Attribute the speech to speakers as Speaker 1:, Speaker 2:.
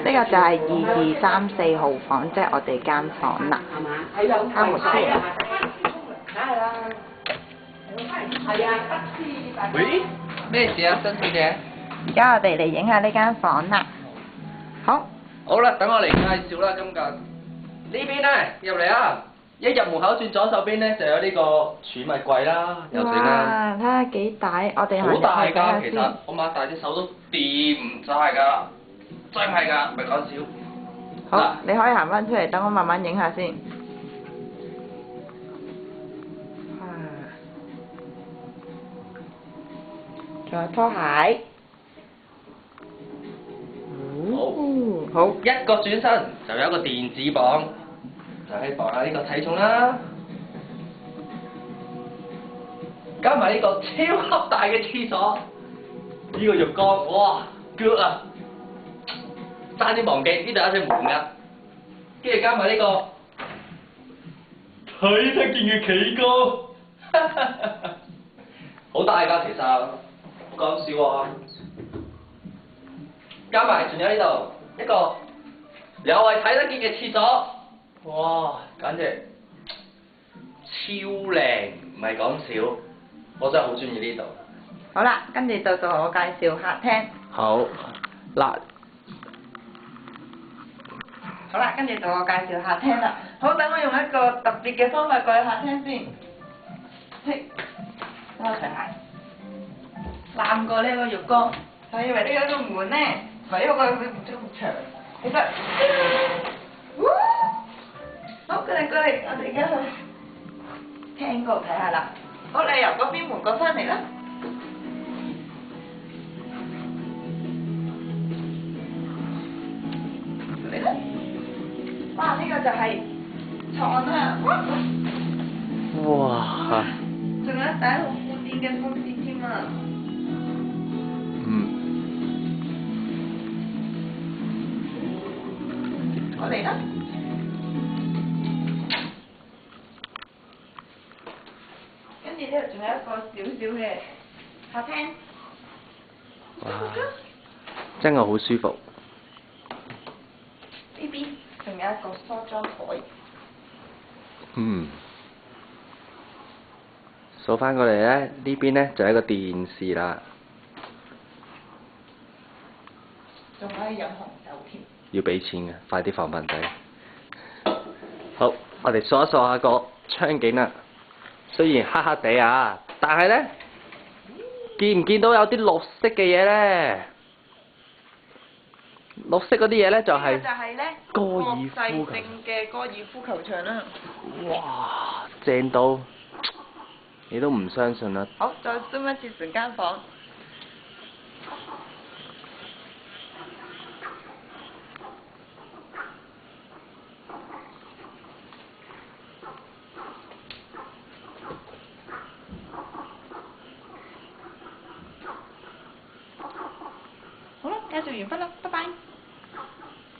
Speaker 1: 呢個就係2234號房，即係我哋間房啦。敲門先。
Speaker 2: 喂，咩事啊，新小姐？
Speaker 1: 而家我哋嚟影下呢間房啦。好。
Speaker 2: 好啦，等我嚟介紹啦，今架呢邊咧入嚟啊！一入門口轉左手邊咧就有呢個儲物櫃啦，有整啦。
Speaker 1: 哇！睇下幾大，我哋
Speaker 2: 好大㗎，
Speaker 1: 睇下
Speaker 2: 其實我擘大隻手都掂唔晒㗎，真係㗎，唔係講笑。
Speaker 1: 好，你可以行翻出嚟，等我慢慢影下先。哇！仲有拖鞋。好，
Speaker 2: 一個轉身就有一個電子磅，就可以磅下呢個體重啦。加埋呢個超級大嘅廁所，呢個浴缸，哇 good 啊！爭啲忘記呢度有一隻門㗎，跟住加埋呢個睇得見嘅企缸，好大㗎其實，唔講笑喎。加埋仲有呢度一個又係睇得見嘅廁所，哇！簡直超靚，唔係講笑，我真係好中意呢度。
Speaker 1: 好啦，跟住就到我介紹客廳。
Speaker 2: 好，嗱，
Speaker 1: 好啦，跟住到我介紹客廳啦。好，等我用一個特別嘅方法過去客廳先。嘿，等我除鞋，攬過呢個浴缸。我以為呢個門咧，唔係因為佢唔知咁長，其實，好，過嚟，我哋而家去廳嗰度睇下啦。好，你由嗰邊門過翻嚟啦。嚟啦！哇，呢個就係床啦。
Speaker 2: 哇！
Speaker 1: 仲有一頂好古典嘅風扇添啊！我嚟啦！跟住呢度仲有一個小小嘅客廳。
Speaker 2: 哇！真係好舒服。
Speaker 1: 呢邊仲有一個梳妝台。
Speaker 2: 數翻過嚟咧，呢邊咧就係一個電視啦。
Speaker 1: 仲可以飲紅酒添。
Speaker 2: 要俾錢嘅，快啲放笨仔。好，我哋數一數下個窗景啦。雖然黑黑地啊，但係咧，見唔見到有啲綠色嘅嘢咧？綠色嗰啲嘢咧就係高爾夫球。
Speaker 1: 國際性嘅高爾夫球場啦。
Speaker 2: 哇！正到你都唔相信啦。
Speaker 1: 好，再 zoom 一次成間房。好啦，介紹完畢啦，拜拜。